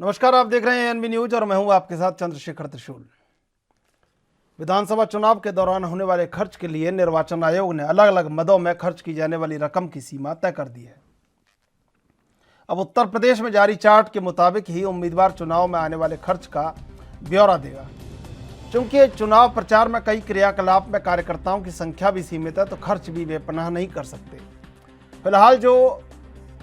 नमस्कार, आप देख रहे हैं एनबी न्यूज और मैं हूं आपके साथ चंद्रशेखर त्रिशूल। विधानसभा चुनाव के दौरान होने वाले खर्च के लिए निर्वाचन आयोग ने अलग अलग मदों में खर्च की जाने वाली रकम की सीमा तय कर दी है। अब उत्तर प्रदेश में जारी चार्ट के मुताबिक ही उम्मीदवार चुनाव में आने वाले खर्च का ब्यौरा देगा। चूंकि चुनाव प्रचार में कई क्रियाकलाप में कार्यकर्ताओं की संख्या भी सीमित है, तो खर्च भी बेपनाह नहीं कर सकते।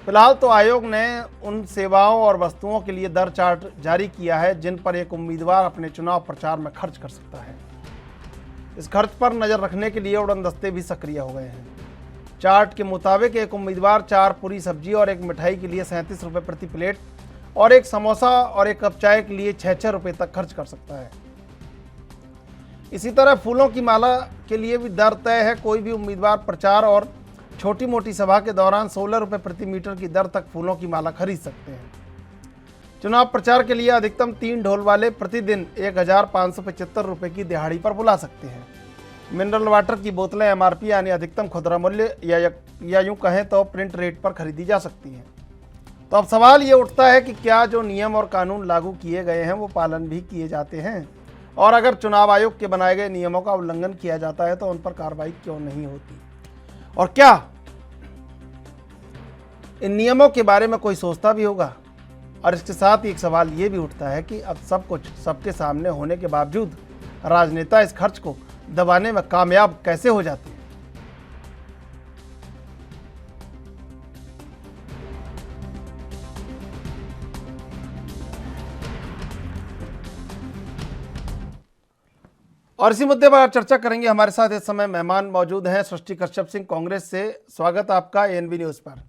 फिलहाल तो आयोग ने उन सेवाओं और वस्तुओं के लिए दर चार्ट जारी किया है जिन पर एक उम्मीदवार अपने चुनाव प्रचार में खर्च कर सकता है। इस खर्च पर नजर रखने के लिए उड़नदस्ते भी सक्रिय हो गए हैं। चार्ट के मुताबिक एक उम्मीदवार 4 पूरी सब्जी और एक मिठाई के लिए 37 रुपये प्रति प्लेट और एक समोसा और एक कप चाय के लिए 6-6 रुपये तक खर्च कर सकता है। इसी तरह फूलों की माला के लिए भी दर तय है। कोई भी उम्मीदवार प्रचार और छोटी मोटी सभा के दौरान 16 रुपये प्रति मीटर की दर तक फूलों की माला खरीद सकते हैं। चुनाव प्रचार के लिए अधिकतम 3 ढोल वाले प्रतिदिन 1575 रुपये की दिहाड़ी पर बुला सकते हैं। मिनरल वाटर की बोतलें एमआरपी यानी अधिकतम खुदरा मूल्य या यूं कहें तो प्रिंट रेट पर खरीदी जा सकती हैं। तो अब सवाल ये उठता है कि क्या जो नियम और कानून लागू किए गए हैं वो पालन भी किए जाते हैं, और अगर चुनाव आयोग के बनाए गए नियमों का उल्लंघन किया जाता है तो उन पर कार्रवाई क्यों नहीं होती, और क्या इन नियमों के बारे में कोई सोचता भी होगा। और इसके साथ ही एक सवाल ये भी उठता है कि अब सब कुछ सबके सामने होने के बावजूद राजनेता इस खर्च को दबाने में कामयाब कैसे हो जाते हैं। और इसी मुद्दे पर चर्चा करेंगे। हमारे साथ इस समय मेहमान मौजूद हैं सृष्टि कश्यप सिंह, कांग्रेस से। स्वागत आपका एएनबी न्यूज़ पर।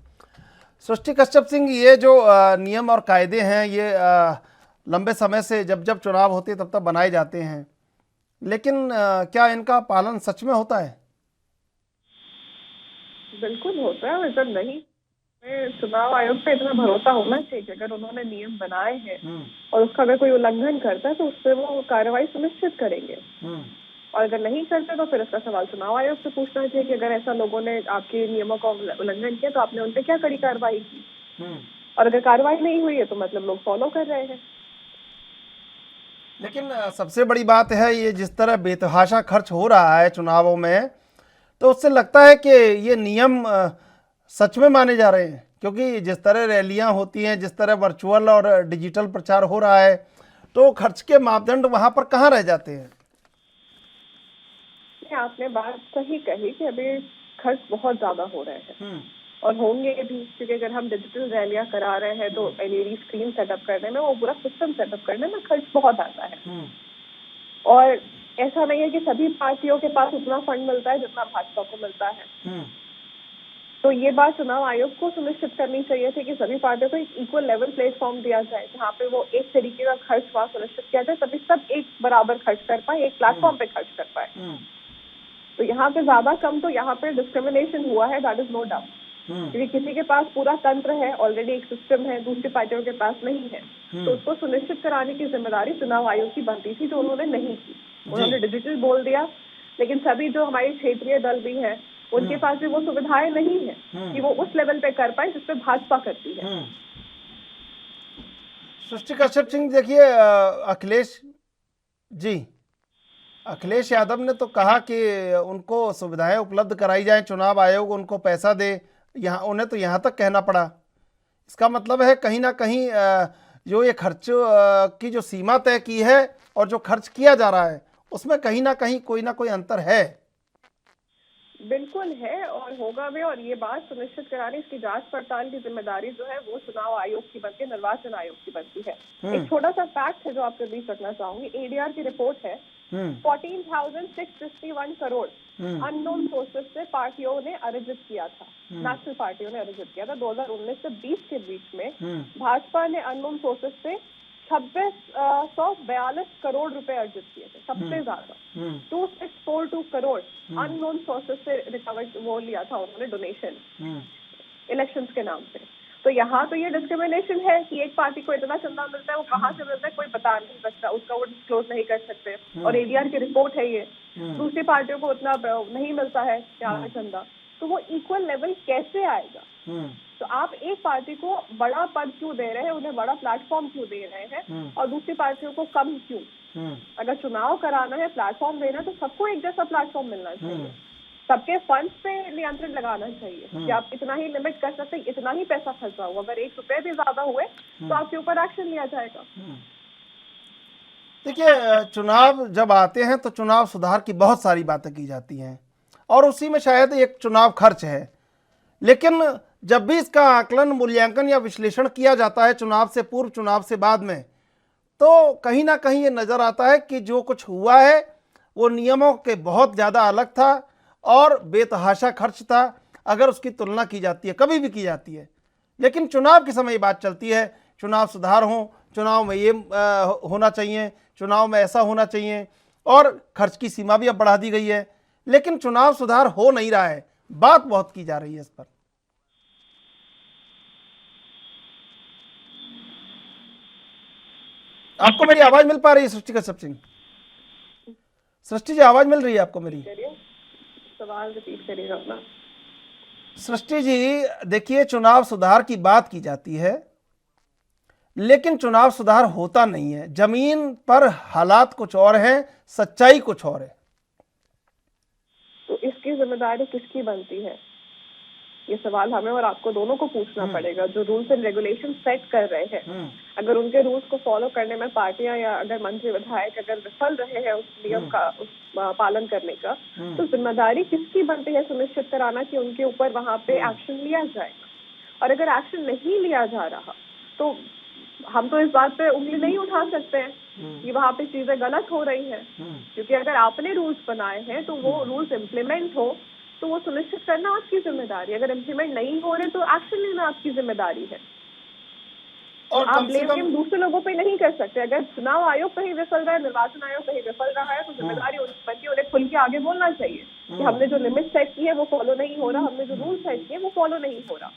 सृष्टि कश्यप सिंह, ये जो नियम और कायदे हैं ये लंबे समय से जब जब चुनाव होते तब तब बनाए जाते हैं, लेकिन क्या इनका पालन सच में होता है? बिल्कुल होता है, वैसा नहीं। चुनाव आयोग पे इतना भरोसा होना चाहिए कि अगर उन्होंने नियम बनाए हैं और उसका अगर कोई उल्लंघन करता है तो उससे वो कार्रवाई सुनिश्चित करेंगे, और अगर नहीं करते तो फिर इसका सवाल चुनाव आयोग से पूछना चाहिए कि अगर ऐसा लोगों ने आपके नियमों का उल्लंघन किया तो आपने उन पर क्या कड़ी कार्रवाई की, और अगर कार्रवाई नहीं हुई है तो मतलब लोग फॉलो कर रहे हैं। लेकिन सबसे बड़ी बात है ये जिस तरह बेतहाशा खर्च हो रहा है चुनावों में, तो उससे लगता है कि ये नियम सच में माने जा रहे हैं, क्योंकि जिस तरह रैलियां होती हैं, जिस तरह वर्चुअल और डिजिटल प्रचार हो रहा है, तो खर्च के मापदंड वहां पर कहाँ रह जाते हैं? आपने बात सही कही कि अभी खर्च बहुत ज्यादा हो रहे हैं और होंगे भी, क्योंकि अगर हम डिजिटल रैलियां करा रहे हैं तो एलईडी स्क्रीन सेटअप करने में, वो पूरा सिस्टम सेटअप करने में खर्च बहुत आता है। और ऐसा नहीं है कि सभी पार्टियों के पास उतना फंड मिलता है जितना भाजपा को मिलता है। तो ये बात चुनाव आयोग को सुनिश्चित करनी चाहिए थी कि सभी पार्टियों को एक इक्वल लेवल प्लेटफॉर्म दिया जाए जहाँ पे वो एक तरीके का खर्च वहाँ सुनिश्चित किया जाए, तभी सब एक बराबर खर्च कर पाए, एक प्लेटफॉर्म पे खर्च कर पाए। तो यहाँ पे ज्यादा कम तो यहाँ पे डिस्क्रिमिनेशन हुआ है, दैट इज नो डाउट, क्योंकि किसी के पास पूरा तंत्र है, ऑलरेडी एक सिस्टम है, दूसरी पार्टियों के पास नहीं है। तो उसको सुनिश्चित कराने की जिम्मेदारी चुनाव आयोग की बनती थी, जो उन्होंने नहीं की। उन्होंने डिजिटल बोल दिया, लेकिन सभी जो हमारे क्षेत्रीय दल भी है उनके पास भी वो सुविधाएं नहीं है कि वो उस लेवल पे कर पाए जिस पे भाजपा करती है। सृष्टि कश्यप सिंह, देखिए अखिलेश यादव ने तो कहा कि उनको सुविधाएं उपलब्ध कराई जाए, चुनाव आयोग उनको पैसा दे। यहाँ उन्हें तो यहाँ तक कहना पड़ा। इसका मतलब है कहीं ना कहीं जो ये खर्च की जो सीमा तय की है और जो खर्च किया जा रहा है उसमें कहीं ना कहीं कोई ना कोई अंतर है। बिल्कुल है और होगा भी, और ये बात सुनिश्चित कराने, इसकी जांच पड़ताल की जिम्मेदारी जो है वो चुनाव आयोग की बनती है, निर्वाचन आयोग की बनती है। एक छोटा सा फैक्ट है जो आपके बीच रखना चाहूंगी। एडीआर की रिपोर्ट है 14,651 करोड़ अननोन सोर्सेस से पार्टियों ने अर्जित किया था, नेशनल पार्टियों ने अर्जित किया था 2019 से 20 के बीच में। भाजपा ने अननोन सोर्सेस से 2642 करोड़ रुपए अर्जित किए थे, सबसे ज्यादा 2642 करोड़ अननोन सोर्सेस से रिकवर वो लिया था उन्होंने, डोनेशन इलेक्शंस के नाम से। तो यहाँ तो ये डिस्क्रिमिनेशन है कि एक पार्टी को इतना चंदा मिलता है, वो कहाँ से मिलता है कोई बता नहीं सकता, उसका वो डिस्क्लोज नहीं कर सकते, और एडीआर की रिपोर्ट है ये। दूसरी पार्टियों को उतना नहीं मिलता है क्या चंदा, तो वो इक्वल लेवल कैसे आएगा? तो आप एक पार्टी को बड़ा पद क्यों दे रहे हैं, उन्हें बड़ा प्लेटफॉर्म क्यों दे रहे हैं, और दूसरी पार्टियों को कम क्यों? अगर चुनाव कराना है, प्लेटफॉर्म देना, तो सबको एक जैसा प्लेटफॉर्म मिलना चाहिए। सबके फंड्स पे नियंत्रण लगाना चाहिए कि आप इतना ही लिमिट कर सकते हैं, इतना ही पैसा खर्चा हुआ, अगर 1 रुपए भी ज्यादा हुए तो आपके ऊपर एक्शन लिया जाएगा। देखिए, चुनाव जब आते हैं तो चुनाव सुधार की बहुत सारी बातें की जाती हैं और उसी में शायद एक चुनाव खर्च है, लेकिन जब भी इसका आकलन, मूल्यांकन या विश्लेषण किया जाता है चुनाव से पूर्व, चुनाव से बाद में, तो कहीं ना कहीं ये नज़र आता है कि जो कुछ हुआ है वो नियमों के बहुत ज़्यादा अलग था और बेतहाशा खर्च था, अगर उसकी तुलना की जाती है, कभी भी की जाती है। लेकिन चुनाव के समय ये बात चलती है, चुनाव सुधार हो, चुनाव में ये होना चाहिए, चुनाव में ऐसा होना चाहिए, और खर्च की सीमा भी अब बढ़ा दी गई है, लेकिन चुनाव सुधार हो नहीं रहा है। बात बहुत की जा रही है इस पर। आपको मेरी आवाज मिल पा रही है सृष्टि कश्यप सिंह? सृष्टि जी, आवाज मिल रही है आपको मेरी? सवाल रिपीट करिएगा अपना। सृष्टि जी, देखिए, चुनाव सुधार की बात की जाती है लेकिन चुनाव सुधार होता नहीं है। जमीन पर हालात कुछ और हैं, सच्चाई कुछ और है। तो इसकी जिम्मेदारी किसकी बनती है? ये सवाल हमें और आपको दोनों को पूछना पड़ेगा। जो रूल्स एंड रेगुलेशन सेट कर रहे हैं, अगर उनके रूल्स को फॉलो करने में पार्टियां या अगर मंत्री विधायक अगर विफल रहे हैं उस नियम का पालन करने का, तो जिम्मेदारी किसकी बनती है सुनिश्चित कराना कि उनके ऊपर वहां पे एक्शन लिया जाएगा। और अगर एक्शन नहीं लिया जा रहा तो हम तो इस बात पे उंगली नहीं उठा सकते हैं कि वहां पे चीजें गलत हो रही हैं, क्योंकि अगर आपने रूल्स बनाए हैं तो वो रूल्स इम्प्लीमेंट हो तो वो सुनिश्चित करना आपकी जिम्मेदारी। अगर इम्प्लीमेंट नहीं हो रहे तो एक्शन लेना आपकी जिम्मेदारी है। और आप ब्लेम दूसरे लोगों पे नहीं कर सकते। अगर चुनाव आयोग कहीं विफल रहा है, निर्वाचन आयोग कहीं विफल रहा है, तो जिम्मेदारी उन पर की उन्हें खुल के आगे बोलना चाहिए कि हमने जो लिमिट सेट की है वो फॉलो नहीं हो रहा, हमने जो रूल सेट किए वो फॉलो नहीं हो रहा।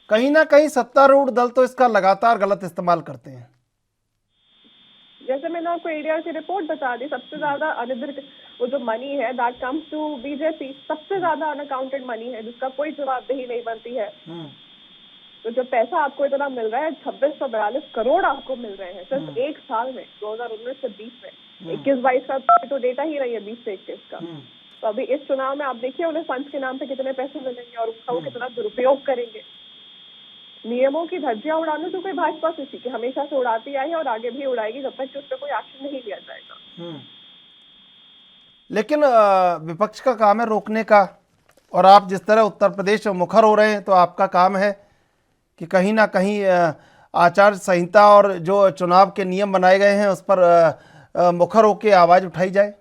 कहीं ना कहीं सत्तारूढ़ दल तो इसका लगातार गलत इस्तेमाल करते हैं। जैसे मैंने आपको एरिया की रिपोर्ट बता दी, सबसे ज्यादा अनधिकृत वो जो मनी है दैट कम्स टू बीजेपी, सबसे ज्यादा अनअकाउंटेड मनी है जिसका कोई जवाबदेही नहीं बनती है। तो जो पैसा आपको इतना मिल रहा है, 2642 करोड़ आपको मिल रहे हैं सिर्फ एक साल में, 2019 से 20 में। 21-22 का तो डेटा ही नहीं है, 20 से 21 का। तो अभी इस चुनाव में आप देखिए उन्हें फंड्स के नाम पे कितने पैसे मिलेंगे और उसका वो कितना दुरुपयोग करेंगे। नियमों की धज्जियां उड़ाने तो कोई भाजपा किसी की हमेशा से उड़ाती आई है और आगे भी उड़ाएगी जब तक कि उस पर कोई एक्शन नहीं लिया जाएगा। लेकिन विपक्ष का काम है रोकने का, और आप जिस तरह उत्तर प्रदेश में मुखर हो रहे हैं तो आपका काम है कि कहीं ना कहीं आचार संहिता और जो चुनाव के नियम बनाए गए हैं उस पर मुखर होकर आवाज उठाई जाए।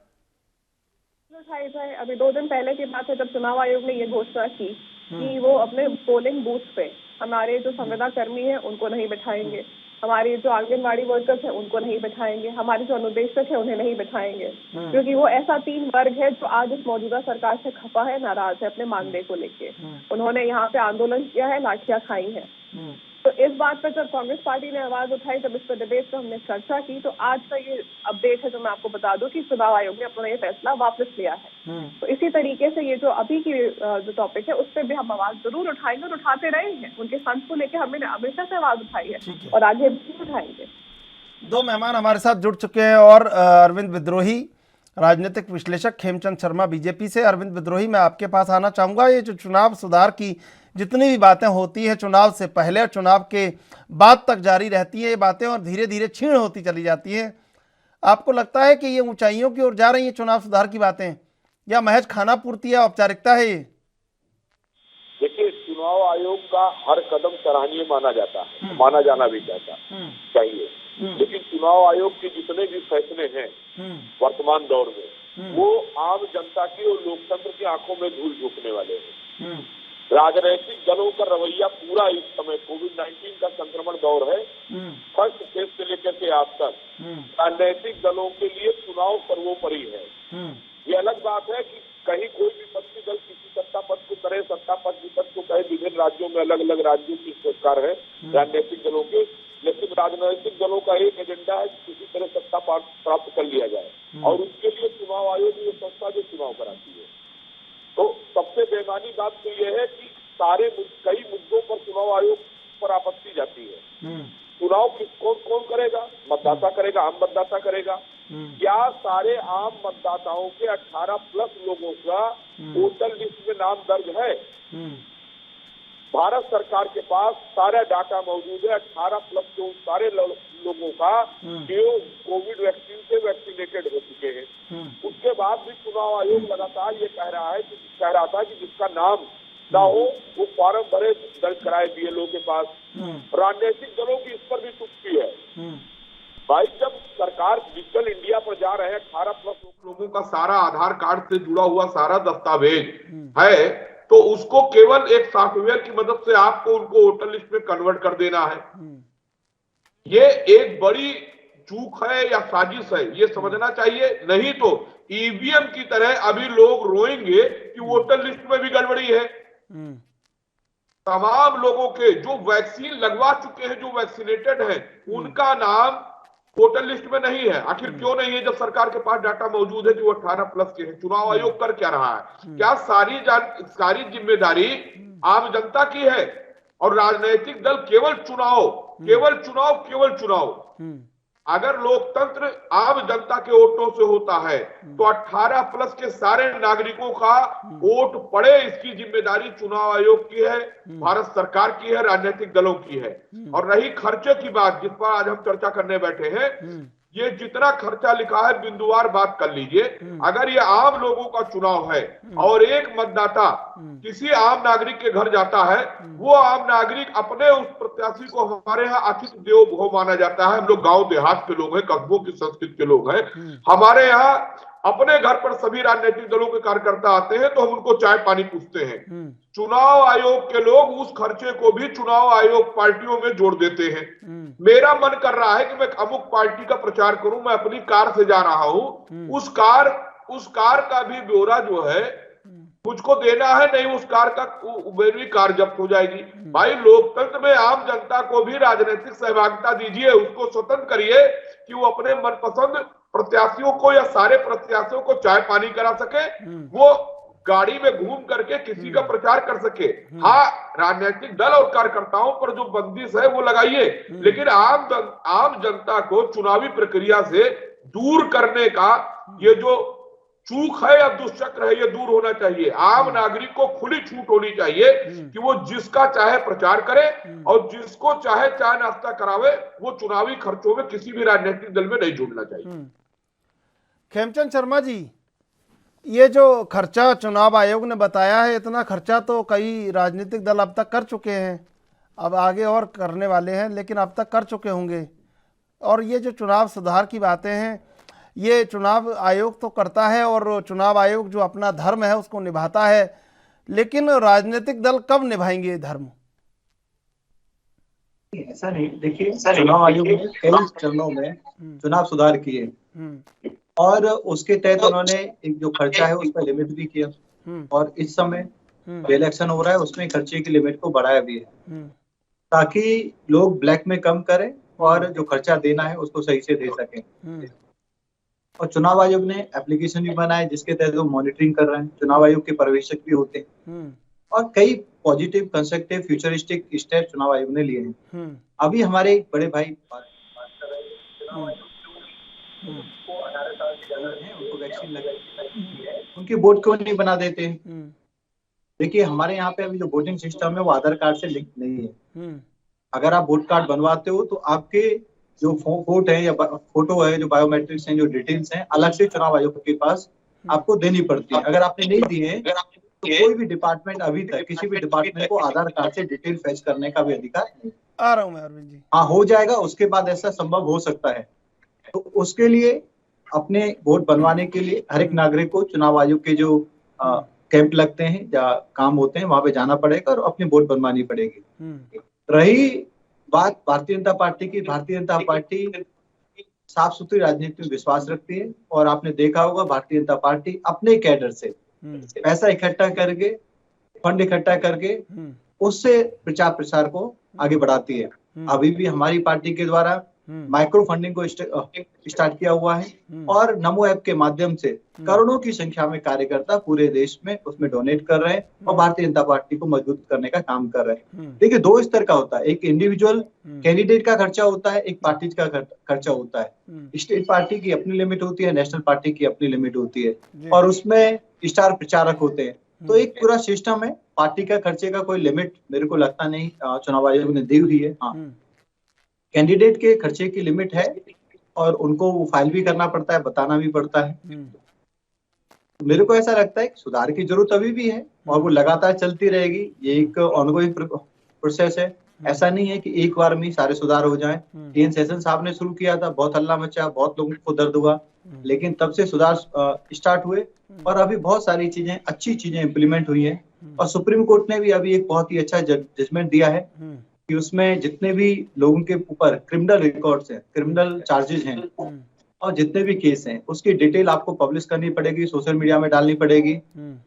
अभी 2 दिन पहले की बात है जब चुनाव आयोग ने ये घोषणा की कि वो अपने पोलिंग बूथ पे हमारे जो संविदा कर्मी है उनको नहीं बिठाएंगे, हमारे जो आंगनबाड़ी वर्कर्स है उनको नहीं बिठाएंगे, हमारे जो अनुदेशक है उन्हें नहीं बिठाएंगे, क्योंकि वो ऐसा 3 वर्ग है जो आज इस मौजूदा सरकार से खफा है, नाराज है अपने मानदेय को लेके। उन्होंने यहाँ पे आंदोलन किया है, लाठियां खाई है। तो इस बात पर जब कांग्रेस पार्टी ने आवाज उठाई, जब इस पर डिबेट पर हमने चर्चा की, तो आज का ये अपडेट है जो मैं आपको बता दूं कि चुनाव आयोग ने अपना ये फैसला वापस लिया है। तो इसी तरीके से ये जो अभी की जो टॉपिक है उस पर भी हम आवाज जरूर उठाएंगे और उठाते रहे हैं। उनके संत को लेकर हमने हमेशा से आवाज उठाई है और आगे भी उठाएंगे। 2 मेहमान हमारे साथ जुड़ चुके हैं और अरविंद विद्रोही, राजनीतिक विश्लेषक, खेमचंद शर्मा बीजेपी से। अरविंद विद्रोही, मैं आपके पास आना चाहूँगा। ये जो चुनाव सुधार की जितनी भी बातें होती हैं चुनाव से पहले और चुनाव के बाद तक जारी रहती हैं ये बातें और धीरे धीरे क्षीण होती चली जाती हैं, आपको लगता है कि ये ऊंचाइयों की ओर जा रही हैं चुनाव सुधार की बातें, या महज खाना पूर्ति या औपचारिकता है ये? देखिए, चुनाव आयोग का हर कदम सराहनीय माना जाता है, माना जाना भी चाहिए, लेकिन चुनाव आयोग के जितने भी फैसले हैं वर्तमान दौर में वो आम जनता की और लोकतंत्र की आंखों में धूल झोंकने वाले हैं। राजनीतिक दलों का रवैया पूरा इस समय कोविड-19 का संक्रमण दौर है, फर्स्ट फेज से लेकर के आज तक राजनीतिक दलों के लिए चुनाव सर्वोपरि है। ये अलग बात है कि कहीं कोई विपक्षी दल किसी सत्ता पद को करे, सत्ता पद विपक्ष को कहे, विभिन्न राज्यों में अलग अलग राज्यों की सरकार है राजनीतिक दलों के, लेकिन राजनीतिक दलों का एक एजेंडा है कि किसी तरह सत्ता प्राप्त कर लिया जाए और उसके लिए चुनाव आयोग ये संस्था जो चुनाव कराती है। तो सबसे बेमानी बात तो यह है कि कई मुद्दों पर चुनाव आयोग पर आपत्ति जाती है। चुनाव कौन कौन करेगा? मतदाता करेगा, आम मतदाता करेगा। क्या सारे आम मतदाताओं के 18+ लोगों का वोटर लिस्ट में नाम दर्ज है? भारत सरकार के पास सारा डाटा मौजूद है 18+ के उन सारे लोगों का जो कोविड वैक्सीन से वैक्सीनेटेड हो चुके हैं। उसके बाद भी चुनाव आयोग लगातार ये कह रहा था कि जिसका नाम ना हो वो फॉर्म भरे, दर्ज कराए BLO के पास। राजनीतिक दलों की इस पर भी चुप्पी है। भाई, जब सरकार डिजिटल इंडिया पर जा रहे हैं, 18+ लोगों का सारा आधार कार्ड से जुड़ा हुआ सारा दस्तावेज है, तो उसको केवल एक सॉफ्टवेयर की मदद से आपको उनको वोटर लिस्ट में कन्वर्ट कर देना है। ये एक बड़ी चूक है या साजिश है, ये समझना चाहिए। नहीं तो EVM की तरह अभी लोग रोएंगे कि वोटर लिस्ट में भी गड़बड़ी है। तमाम लोगों के जो वैक्सीन लगवा चुके हैं, जो वैक्सीनेटेड हैं, उनका नाम वोटर लिस्ट में नहीं है। आखिर क्यों नहीं है, जब सरकार के पास डाटा मौजूद है कि वो 18+ के हैं? चुनाव आयोग कर क्या रहा है? क्या सारी जिम्मेदारी आम जनता की है और राजनीतिक दल केवल चुनाव? अगर लोकतंत्र आम जनता के वोटों से होता है तो 18+ के सारे नागरिकों का वोट पड़े, इसकी जिम्मेदारी चुनाव आयोग की है, भारत सरकार की है, राजनीतिक दलों की है। और रही खर्चे की बात, जिस पर आज हम चर्चा करने बैठे हैं, ये जितना खर्चा लिखा है बिंदुवार बात कर लीजिए। अगर ये आम लोगों का चुनाव है और एक मतदाता किसी आम नागरिक के घर जाता है, वो आम नागरिक अपने उस प्रत्याशी को, हमारे यहाँ अतिथि देवो भव माना जाता है। हम लोग गांव देहात के लोग हैं, कस्बों की संस्कृति के लोग हैं। हमारे यहाँ अपने घर पर सभी राजनीतिक दलों के कार्यकर्ता आते हैं तो हम उनको चाय पानी पूछते हैं। चुनाव आयोग के लोग उस खर्चे को भी चुनाव आयोग पार्टियों में जोड़ देते हैं। मेरा मन कर रहा है कि मैं अमुक पार्टी का प्रचार करूं, मैं अपनी कार से जा रहा हूं, उस कार का भी ब्यौरा जो है मुझको देना है, नहीं उस कार का मेरी कार जब्त हो जाएगी। भाई, लोकतंत्र में आम जनता को भी राजनीतिक सहभागिता दीजिए, उसको स्वतंत्र करिए कि वो अपने मनपसंद प्रत्याशियों को या सारे प्रत्याशियों को चाय पानी करा सके, वो गाड़ी में घूम करके किसी का प्रचार कर सके। हाँ, राजनीतिक दल और कार्यकर्ताओं पर जो बंदिश है वो लगाइए, लेकिन आम जनता को चुनावी प्रक्रिया से दूर करने का ये जो चूक है या दुष्चक्र है, ये दूर होना चाहिए। आम नागरिक को खुली छूट होनी चाहिए कि वो जिसका चाहे प्रचार करे और जिसको चाहे चाय नाश्ता करावे, वो चुनावी खर्चों में किसी भी राजनीतिक दल में नहीं जुड़ना चाहिए। खेमचंद शर्मा जी, ये जो खर्चा चुनाव आयोग ने बताया है, इतना खर्चा तो कई राजनीतिक दल अब तक कर चुके हैं, अब आगे और करने वाले हैं, लेकिन अब तक कर चुके होंगे। और ये जो चुनाव सुधार की बातें हैं, ये चुनाव आयोग तो करता है और चुनाव आयोग जो अपना धर्म है उसको निभाता है, लेकिन राजनीतिक दल कब निभाएंगे धर्म? ऐसा नहीं, देखिए, चुनाव आयोग ने कई चरणों में चुनाव सुधार किए और उसके तहत उन्होंने एक जो खर्चा है उस पर लिमिट भी किया, और इस समय जो इलेक्शन हो रहा है उसमें खर्चे की लिमिट को बढ़ाया भी है, ताकि लोग ब्लैक में कम करें और जो खर्चा देना है उसको सही से दे सकें। और चुनाव आयोग ने एप्लीकेशन भी बनाए जिसके तहत वो मॉनिटरिंग कर रहे हैं। चुनाव आयोग के पर्यवेक्षक भी होते हैं और कई पॉजिटिव, कंस्ट्रक्टिव, फ्यूचरिस्टिक स्टेप चुनाव आयोग ने लिए हैं। अभी हमारे एक बड़े भाई बात कर रहे हैं, चुनाव आयोग को 18 साल से ज्यादा है, उनको वैक्सीन लगाई है, उनकी वोट क्यों नहीं बना देते? देखिए, हमारे यहाँ पे अभी जो वोटिंग सिस्टम है वो आधार कार्ड से लिंक नहीं है। अगर आप वोट कार्ड बनवाते हो तो आपके जो वोट है या फोटो है, जो बायोमेट्रिक्स हैं, जो डिटेल्स हैं, अलग से चुनाव आयोग के पास आपको देनी पड़ती है। अगर आपने नहीं दी है तो कोई भी डिपार्टमेंट अभी तक किसी भी डिपार्टमेंट को आधार कार्ड से डिटेल फैच करने का भी अधिकार नहीं। आ रहा हूं मैं अरविंद जी। हाँ, हो जाएगा, उसके बाद ऐसा संभव हो सकता है। तो उसके लिए अपने वोट बनवाने के लिए हर एक नागरिक को चुनाव आयोग के जो कैंप लगते हैं या काम होते हैं वहां पे जाना पड़ेगा और अपनी वोट बनवानी पड़ेगी। रही बात भारतीय जनता पार्टी की, भारतीय जनता पार्टी साफ सुथरी राजनीति में विश्वास रखती है और आपने देखा होगा भारतीय जनता पार्टी अपने कैडर से पैसा इकट्ठा करके, फंड इकट्ठा करके उससे प्रचार प्रसार को आगे बढ़ाती है। अभी भी हमारी पार्टी के द्वारा माइक्रो फंडिंग को स्टार्ट किया हुआ है और नमो ऐप के माध्यम से करोड़ों की संख्या में कार्यकर्ता पूरे देश में उसमें डोनेट कर रहे हैं और भारतीय जनता पार्टी को मजबूत करने का काम कर रहे हैं। देखिए, दो स्तर का होता है, एक इंडिविजुअल कैंडिडेट का खर्चा होता है, एक पार्टी का खर्चा होता है। स्टेट पार्टी की अपनी लिमिट होती है, नेशनल पार्टी की अपनी लिमिट होती है और उसमें स्टार प्रचारक होते हैं। तो एक पूरा सिस्टम है, पार्टी का खर्चे का कोई लिमिट मेरे को लगता नहीं चुनाव आयोग ने दी हुई है। हाँ, कैंडिडेट के खर्चे की लिमिट है और उनको वो फाइल भी करना पड़ता है, बताना भी पड़ता है। मेरे को ऐसा लगता है कि सुधार की जरूरत अभी भी है और वो लगातार चलती रहेगी। ये एक ऑनगोइंग प्रोसेस है, ऐसा नहीं है कि एक बार में सारे सुधार हो जाएं। TN सेशन साहब ने शुरू किया था, बहुत हल्ला मचा, बहुत लोगों को दर्द हुआ, लेकिन तब से सुधार स्टार्ट हुए और अभी बहुत सारी चीजें, अच्छी चीजें इम्प्लीमेंट हुई हैं। और सुप्रीम कोर्ट ने भी अभी एक बहुत ही अच्छा जजमेंट दिया है कि उसमें जितने भी लोगों के ऊपर क्रिमिनल रिकॉर्ड्स हैं, क्रिमिनल चार्जेस हैं और जितने भी केस हैं, उसकी डिटेल आपको पब्लिश करनी पड़ेगी, सोशल मीडिया में डालनी पड़ेगी।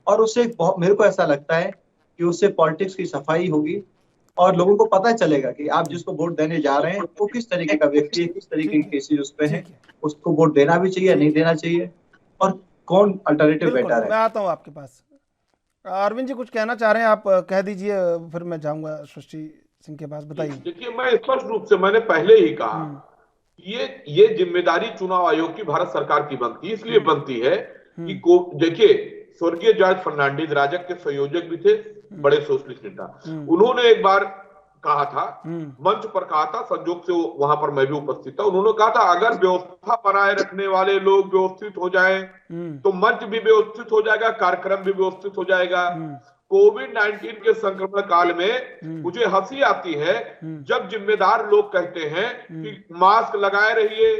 और उससे मेरे को ऐसा लगता है कि उससे पॉलिटिक्स की सफाई होगी और लोगों को पता चलेगा कि आप जिसको वोट देने जा रहे हैं वो किस तरीके का व्यक्ति है, किस तरीके के केसेज उस पे है, उसको वोट देना भी चाहिए, नहीं देना चाहिए और कौन अल्टरनेटिव बेटर है। मैं आता हूँ आपके पास। अरविंद जी कुछ कहना चाह रहे हैं, आप कह दीजिए, फिर मैं जाऊंगा सृष्टि सिंह के पास। बताइए। देखिए, मैं स्पष्ट रूप से, मैंने पहले ही कहा, ये जिम्मेदारी चुनाव आयोग की भारत सरकार की बनती है। इसलिए बनती है कि देखिए, स्वर्गीय जॉर्ज फर्नांडिस राजग के संयोजक भी थे, बड़े सोशलिस्ट नेता। उन्होंने एक बार कहा था, मंच पर कहा था, संजोग से वहां पर मैं भी उपस्थित था, उन्होंने कहा था अगर व्यवस्था बनाए रखने वाले लोग व्यवस्थित हो जाएं तो मंच भी व्यवस्थित हो जाएगा, कार्यक्रम भी व्यवस्थित हो जाएगा। कोविड-19 के संक्रमण काल में मुझे हंसी आती है जब जिम्मेदार लोग कहते हैं कि मास्क लगाए रहिए,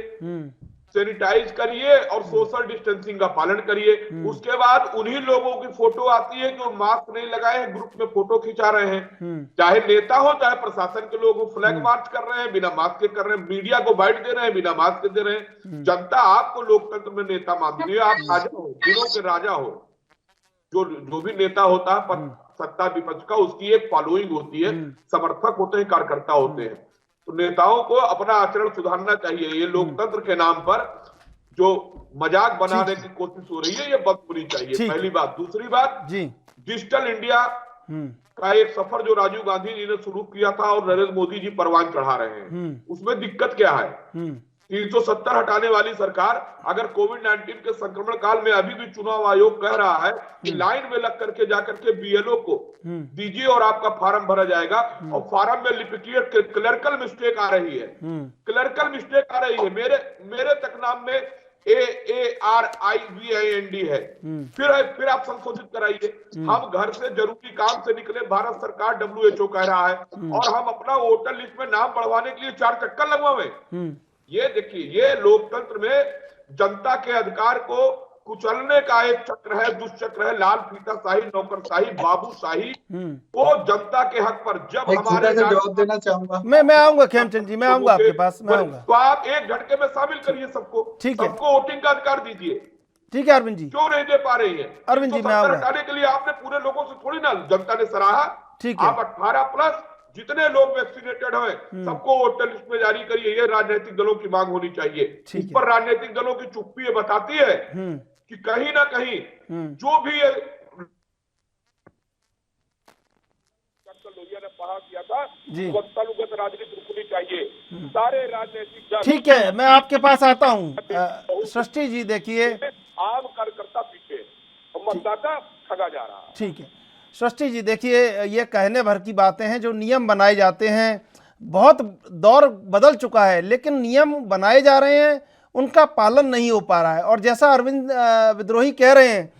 सैनिटाइज करिए और सोशल डिस्टेंसिंग का पालन करिए। उसके बाद उन्हीं लोगों की फोटो आती है जो मास्क नहीं लगाए हैं, ग्रुप में फोटो खिंचा रहे हैं। चाहे नेता हो, चाहे प्रशासन के लोग, फ्लैग मार्च कर रहे हैं, बिना मास्क के कर रहे हैं, मीडिया को बाइट दे रहे हैं, बिना मास्क के दे रहे हैं। जनता आपको लोकतंत्र में नेता मानती है, आप राजा हो, दिनों के राजा हो। जो भी नेता होता है सत्ता विपक्ष का, उसकी एक फॉलोइंग होती है, समर्थक होते हैं, कार्यकर्ता होते हैं। तो नेताओं को अपना आचरण सुधारना चाहिए। ये लोकतंत्र के नाम पर जो मजाक बनाने की कोशिश हो रही है, ये बंद होनी चाहिए, पहली बात। दूसरी बात, डिजिटल इंडिया का एक सफर जो राजीव गांधी जी ने शुरू किया था और नरेंद्र मोदी जी परवान चढ़ा रहे हैं, उसमें दिक्कत क्या है? 370 हटाने वाली सरकार अगर कोविड-19 के संक्रमण काल में अभी भी चुनाव आयोग कह रहा है कि लाइन में लग करके जाकर के BLO को दीजिए और आपका फार्म भरा जाएगा, और फार्म में लिपिकीय क्लर्कल मिस्टेक आ रही है, क्लर्कल मिस्टेक आ रही है, मेरे तक नाम में AARIVIND है, फिर आप संशोधित कराइए। हम घर से जरूरी काम से निकले, भारत सरकार WHO कह रहा है, और हम अपना वोटर लिस्ट में नाम बढ़वाने के लिए 4 चक्कर लगवावे। ये देखिए, ये लोकतंत्र में जनता के अधिकार को कुचलने का एक चक्र है, दुष्चक्र है, लाल फीताशाही, नौकरशाही, बाबूशाही। वो जनता के हक पर जब हमारे जवाब देना चाहूंगा मैं आऊंगा खेमचंद जी, मैं आऊंगा आपके पास, मैं आऊंगा। तो आप एक झटके में शामिल करिए सबको, सबको वोटिंग का अधिकार दीजिए। ठीक है अरविंद जी, क्यों नहीं दे पा रही है? अरविंद जी, मैं आऊंगा। हटाने के लिए आपने पूरे लोगों से थोड़ी ना, जनता ने सराहा। आप 18+ जितने लोग वैक्सीनेटेड हैं सबको वोटर लिस्ट में जारी करिए, ये राजनीतिक दलों की मांग होनी चाहिए। इस पर राजनीतिक दलों की चुप्पी ये बताती है कि कहीं ना कहीं जो भी लोहिया ने पढ़ा किया था, वक्तानुगत राजनीति रुकनी चाहिए। सारे राजनीतिक, ठीक है, मैं आपके पास आता हूँ। सृष्टि जी देखिए, आम कार्यकर्ता पीछे, मतदाता ठगा जा रहा है। ठीक है सृष्टि जी, देखिए, ये कहने भर की बातें हैं, जो नियम बनाए जाते हैं, बहुत दौर बदल चुका है, लेकिन नियम बनाए जा रहे हैं, उनका पालन नहीं हो पा रहा है। और जैसा अरविंद विद्रोही कह रहे हैं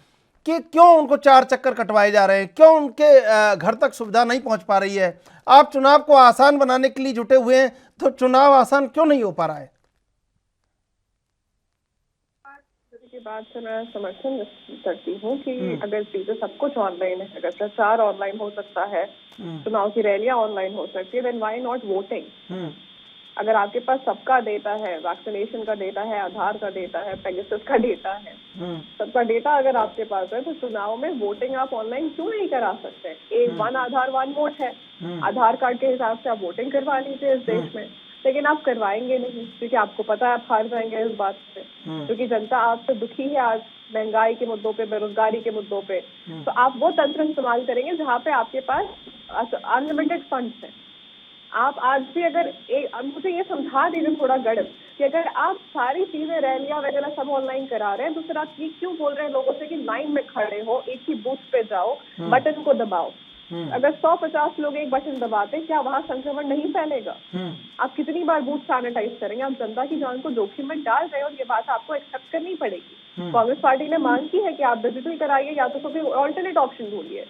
कि क्यों उनको 4 चक्कर कटवाए जा रहे हैं, क्यों उनके घर तक सुविधा नहीं पहुंच पा रही है। आप चुनाव को आसान बनाने के लिए जुटे हुए हैं, तो चुनाव आसान क्यों नहीं हो पा रहा है? की बात से मैं समर्थन करती हूँ कि अगर चीजें सब कुछ ऑनलाइन है, अगर प्रचार ऑनलाइन हो सकता है, चुनाव की रैलियां ऑनलाइन हो सकती है, देन व्हाई नॉट वोटिंग? अगर आपके पास सबका डेटा है, वैक्सीनेशन का डेटा है, आधार का डेटा है, पेगासस का डेटा है, सबका डेटा अगर आपके पास है, तो चुनाव में वोटिंग आप ऑनलाइन क्यों नहीं करा सकते? एक 1 आधार 1 वोट है, आधार कार्ड के हिसाब से आप वोटिंग करवा लीजिए इस देश में। लेकिन आप करवाएंगे नहीं क्योंकि आपको पता है आप हार जाएंगे इस बात से, क्योंकि जनता आपसे दुखी है आज महंगाई के मुद्दों पे, बेरोजगारी के मुद्दों पे। तो आप वो तंत्र इस्तेमाल करेंगे जहाँ पे आपके पास अनलिमिटेड फंड्स हैं। आप आज भी अगर मुझे ये समझा दीजिए थोड़ा गढ़ कि अगर आप सारी चीजें रैलियां वगैरह सब ऑनलाइन करा रहे हैं तो फिर आप ये क्यों बोल रहे हैं लोगों से कि लाइन में खड़े हो, एक ही बूथ पे जाओ, बटन को दबाओ। अगर 150 लोग एक बटन दबाते क्या वहां संक्रमण नहीं फैलेगा? आप कितनी बार बूथ सैनिटाइज करेंगे? आप जनता की जान को जोखिम में डाल रहे हो और ये बात आपको एक्सेप्ट करनी पड़ेगी। कांग्रेस पार्टी ने मांग की है कि आप डिजिटल कराइए या तो कोई ऑल्टरनेट ऑप्शन ढूंढिए।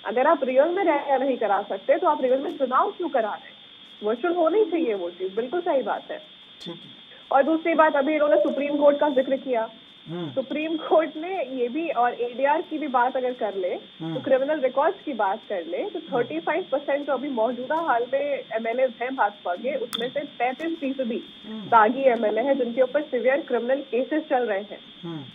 अगर आप रियल में रैलियां नहीं करा सकते तो आप रियल में चुनाव क्यों करा रहे हैं? वर्चुअल होनी चाहिए वो चीज, बिल्कुल सही बात है। और दूसरी बात, अभी इन्होंने सुप्रीम कोर्ट का जिक्र किया। सुप्रीम कोर्ट ने ये भी, और एडीआर की भी बात अगर कर ले तो क्रिमिनल रिकॉर्ड्स की बात कर ले तो 35% जो अभी मौजूदा हाल में एमएलए हैं भाजपा के, उसमें से 35% दागी एमएलए हैं जिनके ऊपर सिवियर क्रिमिनल केसेस चल रहे हैं।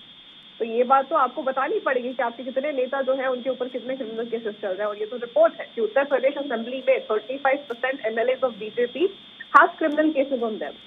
तो ये बात तो आपको बतानी पड़ेगी कि आपके कितने नेता जो है उनके ऊपर कितने क्रिमिनल केसेस चल रहे हैं। और ये तो रिपोर्ट है कि उत्तर प्रदेश असेंबली में 35% MLA of BJP has criminal cases on them.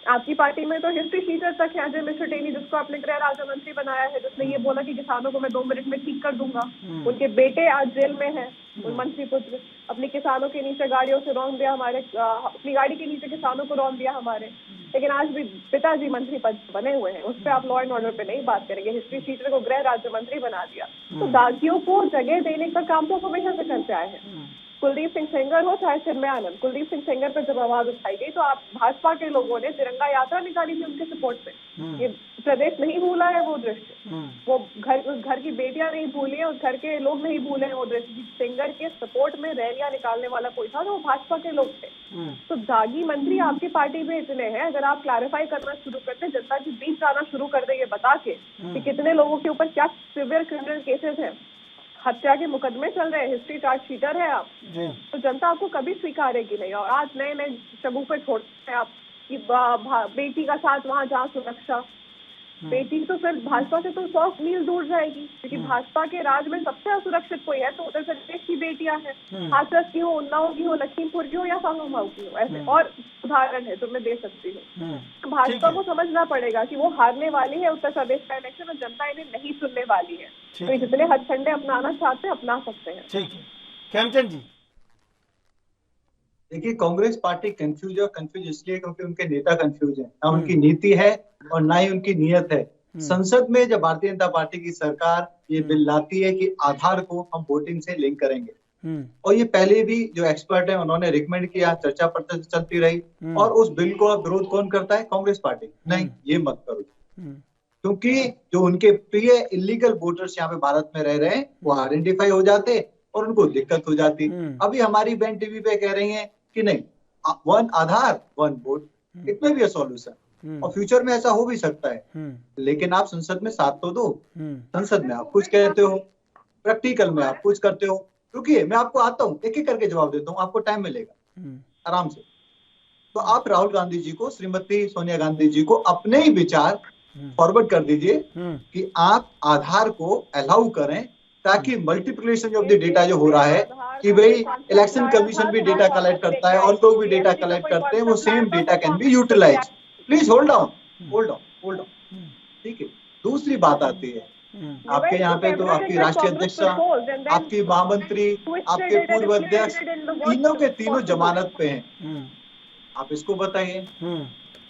आपकी पार्टी में तो हिस्ट्री शीटर तक है, अजय मिश्र टेनी, जिसको आपने गृह राज्य मंत्री बनाया है, जिसने ये बोला कि किसानों को मैं 2 मिनट में ठीक कर दूंगा। उनके बेटे आज जेल में हैं, मंत्री पुत्र अपने किसानों के नीचे गाड़ियों से रौंद दिया, अपनी गाड़ी के नीचे किसानों को रौंद दिया हमारे। लेकिन आज भी पिताजी मंत्री पद बने हुए हैं, उस पर आप लॉ एंड ऑर्डर पे नहीं बात करेंगे। हिस्ट्री शीटर को गृह राज्य मंत्री बना दिया। तो दागियों को जगह देने का काम तो हमेशा से करते आए हैं। कुलदीप सिंह सेंगर हो चाहे चिन्मय आनंद, कुलदीप सिंह सेंगर पर जब आवाज उठाई गई तो आप भाजपा के लोगों ने तिरंगा यात्रा निकाली थी उनके सपोर्ट पे। ये प्रदेश नहीं भूला है वो दृश्य, वो घर की बेटियां नहीं भूली है, उस घर के लोग नहीं भूले हैं वो दृश्य। सेंगर के सपोर्ट में रैलियां निकालने वाला कोई था तो वो भाजपा के लोग थे। तो दागी मंत्री आपकी पार्टी में इतने हैं, अगर आप क्लैरिफाई करना शुरू करते, जनता के बीच जाना शुरू कर दे ये बता के कि कितने लोगों के ऊपर क्या सिवियर क्रिमिनल केसेस हैं, हत्या के मुकदमे चल रहे हैं, हिस्ट्री चार्ज शीटर है आप, तो जनता आपको कभी स्वीकारेगी नहीं। और आज नए नए शगुफे छोड़ते हैं आप कि बेटी का साथ वहां जहाँ सुरक्षा, बेटी तो फिर भाजपा से तो 100 मील दूर जाएगी, क्योंकि भाजपा के राज में सबसे असुरक्षित कोई है तो उत्तर प्रदेश की बेटियां हैं। हाथरस की हो, उन्नाव की हो, लखीमपुर की हो या सासाराम की हो, ऐसे और उदाहरण है जो मैं दे सकती हूँ। तो भाजपा को समझना पड़ेगा कि वो हारने वाली है उत्तर प्रदेश का इलेक्शन और जनता इन्हें नहीं सुनने वाली है। तो जितने हथकंडे अपनाना चाहते हैं अपना सकते हैं। ठीक है, खेमचंद जी। देखिए, कांग्रेस पार्टी कंफ्यूज इसलिए क्योंकि उनके नेता कंफ्यूज है, ना उनकी नीति है और ना ही उनकी नीयत है। संसद में जब भारतीय जनता पार्टी की सरकार ये बिल लाती है कि आधार को हम वोटिंग से लिंक करेंगे, और ये पहले भी जो एक्सपर्ट है उन्होंने रिकमेंड किया, चर्चा पड़ता चलती रही, और उस बिल को अब विरोध कौन करता है? कांग्रेस पार्टी। नहीं, ये मत करो, क्योंकि जो उनके प्रिय इलीगल वोटर्स यहाँ पे भारत में रह रहे हैं वो आइडेंटिफाई हो जाते और उनको दिक्कत हो जाती। अभी हमारी बहन टीवी पे कह रही है कि नहीं, 1 आधार 1 वोट, इट में भी सॉल्यूशन, और फ्यूचर में ऐसा हो भी सकता है। लेकिन आप संसद में साथ तो दो। संसद में आप कुछ कहते हो, प्रैक्टिकल में आप कुछ करते हो। रुकिए, मैं आपको आता हूँ, एक एक करके जवाब देता हूँ, आपको टाइम मिलेगा आराम से। तो आप राहुल गांधी जी को, श्रीमती सोनिया गांधी जी को अपने ही विचार फॉरवर्ड कर दीजिए कि आप आधार को अलाउ करें, ताकि मल्टीप्लिकेशन ऑफ द डेटा जो हो रहा है कि भाई इलेक्शन कमीशन भी डेटा कलेक्ट करता है और लोग भी डेटा कलेक्ट करते हैं, वो same data can be utilize. Please hold on. ठीक है। दूसरी बात आती है, आपके यहाँ पे तो आपकी राष्ट्रीय अध्यक्षा, आपकी महामंत्री, आपके पूर्व अध्यक्ष, तीनों के तीनों जमानत पे हैं। आप इसको बताइए,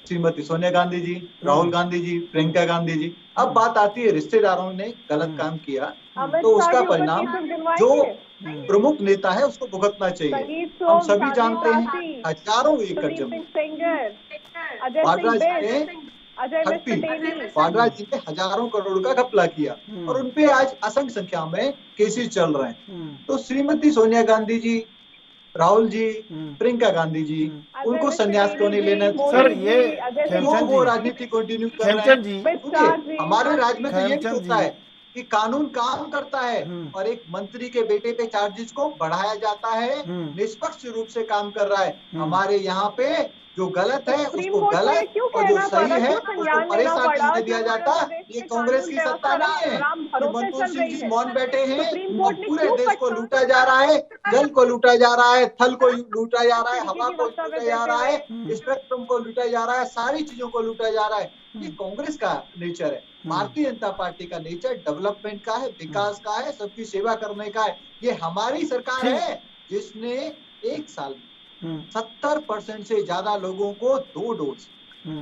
श्रीमती सोनिया गांधी जी, राहुल गांधी जी, प्रियंका गांधी जी। अब बात आती है रिश्तेदारों ने गलत काम किया तो उसका परिणाम जो प्रमुख नेता है उसको भुगतना चाहिए। हम सभी जानते हैं हजारों एकड़ जमीन वाड्रा जी ने हजारों करोड़ का घपला किया और उनपे आज असंख्य संख्या में केसेस चल रहे हैं। तो श्रीमती सोनिया गांधी जी, राहुल जी, प्रियंका गांधी जी, उनको संन्यास क्यों नहीं लेना? सर ये वो राजनीति कंटिन्यू कर रहे हैं। हमारे राज्य में तो ये भी होता है कि कानून काम करता है और एक मंत्री के बेटे पे चार्जेस को बढ़ाया जाता है, निष्पक्ष रूप से काम कर रहा है। हमारे यहाँ पे जो गलत है सुप्रीम उसको कोर्ट में गलत क्यों और जो कहना सही पड़ा, है क्यों उसको संज्ञान लेना परेशान पड़ा? नहीं दिया जो जाता। उत्तर प्रदेश ये में कांग्रेस कानून की सत्ता व्यवस्था नहीं है राम कि भरोसे मनमोहन चल सिंह रही जी है। मौन बैठे हैं। सुप्रीम कोर्ट ने पूरे क्यों देश को फटकार लूटा जा रहा है, जल को लूटा जा रहा है, थल को लूटा जा रहा है, हवा को वक्तव्य लूटा जा देते रहा है, हुए। स्पेक्ट्रम को लूटा जा रहा है, सारी चीजों को लूटा जा रहा है। ये कांग्रेस का नेचर है। भारतीय जनता पार्टी का नेचर डेवलपमेंट का है, विकास का है, सबकी सेवा करने का है। ये हमारी सरकार है जिसने एक साल में 70% से ज्यादा लोगों को 2 डोज,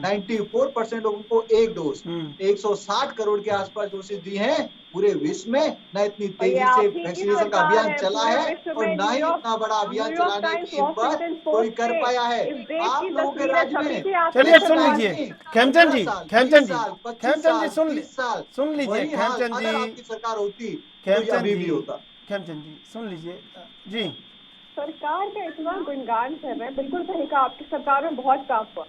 94% लोगों को 1 डोज, 160 करोड़ के आसपास डोसेज दी हैं पूरे विश्व में। न इतनी और ये तेजी से आप ही की वैक्सीनेशन का सरकार अभियान है चला पूरे है विश्व और में। ना ही इतना बड़ा अभियान न्यूयॉर्क चलाने टाइम्स, की हिम्मत वॉशिंगटन कोई पोस्ट कर के पाया है। इस देश आप की लोगों के तस्वीरें राज्य छपी में थी आपके चलिए सुन सरकार लीजिए की। खेमचंद जी, 15 साल, खेमचंद 20 जी, साल, 25 खेमचंद जी साल, सुन 30 साल, सुन लीजिए वही हाल खेमचंद अगर जी, आपकी सरकार होती तो ये खेमचंद अभी भी जी, होता। खेमचंद जी सुन लीजिए जी। सरकार का इतना गुणगान कर रहे हैं, बिल्कुल सही कहा, आपकी सरकार में बहुत काम हुआ।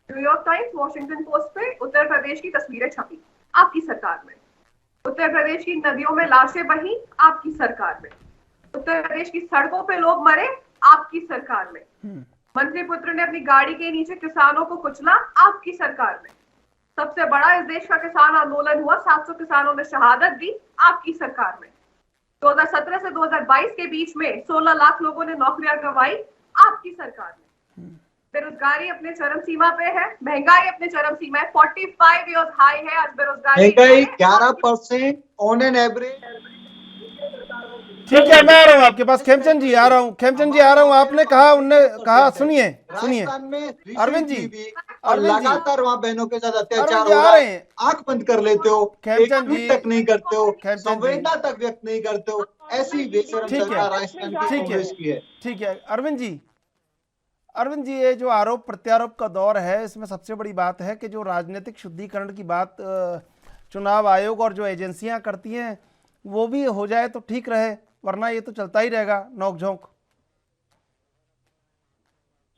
न्यूयॉर्क टाइम्स, वॉशिंगटन पोस्ट पे उत्तर प्रदेश की तस्वीरें छपी आपकी सरकार में। उत्तर प्रदेश की नदियों में लाशें बही आपकी सरकार में। उत्तर प्रदेश की सड़कों पे लोग मरे आपकी सरकार में। मंत्री पुत्र ने अपनी गाड़ी के नीचे किसानों को कुचला आपकी सरकार में। सबसे बड़ा इस देश का किसान आंदोलन हुआ, 700 किसानों ने शहादत दी आपकी सरकार में। 2017 से 2022 के बीच में 16 लाख लोगों ने नौकरियां गंवाई आपकी सरकार में। बेरोजगारी अपने चरम सीमा पे है, महंगाई अपने चरम सीमा है, 45 इयर्स हाई है आज बेरोजगारी। महंगाई 11% ऑन एन एवरेज। ठीक है, मैं आ रहा हूँ आपके पास खेमचंद जी, आ रहा हूँ खेमचंद जी, आ रहा हूँ। आपने कहा, उनने कहा, सुनिए सुनिए राजस्थान में अरविंद जी, और अरविंद जी, लगातार वहाँ बहनों के साथ अरविंद अत्याचार जी हो आ रहा रहे है। हैं। आंख बंद कर लेते हो, एक खेमचंद ट्वीट जी, तक नहीं करते हो, खेमचंद जी, संवेदना तक व्यक्त नहीं करते हो। ऐसी बेशरम ठीक है, सरकार राजस्थान की ठीक कांग्रेस की है। है, ठीक है। अरविंद जी, अरविंद जी, ये जो आरोप प्रत्यारोप का दौर है, इसमें सबसे बड़ी बात है कि जो राजनीतिक शुद्धिकरण की बात चुनाव आयोग और जो एजेंसियां करती हैं वो भी हो जाए तो ठीक रहे, वरना ये तो चलता ही रहेगा नोकझोंक।